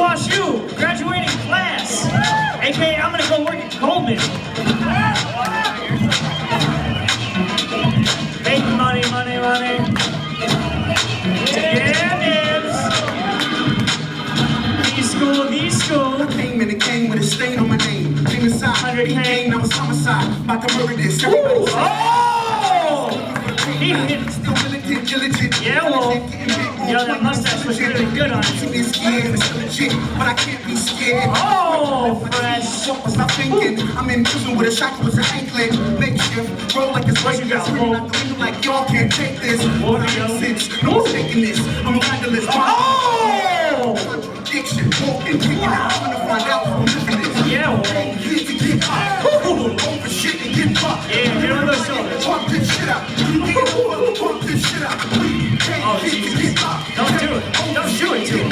FOSU graduating class. AKA, I'm gonna go work at Goldman. Make money, money, money. Yeah, nibs. V-school. I came in the game with a stain on my name. Came inside, 100K. I was homicide. About to murder this. Everybody Oh! He hit. Still militant, diligent. Yeah, well. Yo, that mustache was really good on you. It's legit, but I can't be scared. Oh, fresh. Stop thinking. I'm in prison with a shotgun with an anklet. Makeshift, roll like it's What you got, screaming out the window like y'all can't take this. What I sense, no one's taking this. I'm a vandalist. Oh! Addiction, walking, kicking out. I'm gonna find out who I'm living this. Yeah, well. Here to get up. Over shit and get fucked. Yeah, get on those shoulders. Pump this shit up. Pump this shit up. Oh, Jesus. Don't do it. Don't do it to him.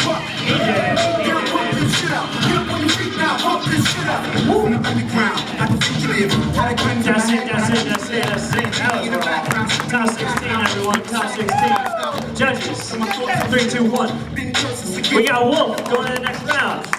He did it. Pump this shit up. Get up on your feet now. Pump this shit up. Moving the underground. Like a fugitive. That's it. That was right. Top 16, everyone. Top 16. Judges. 3, 2, 1. We got Wolf going to the next round.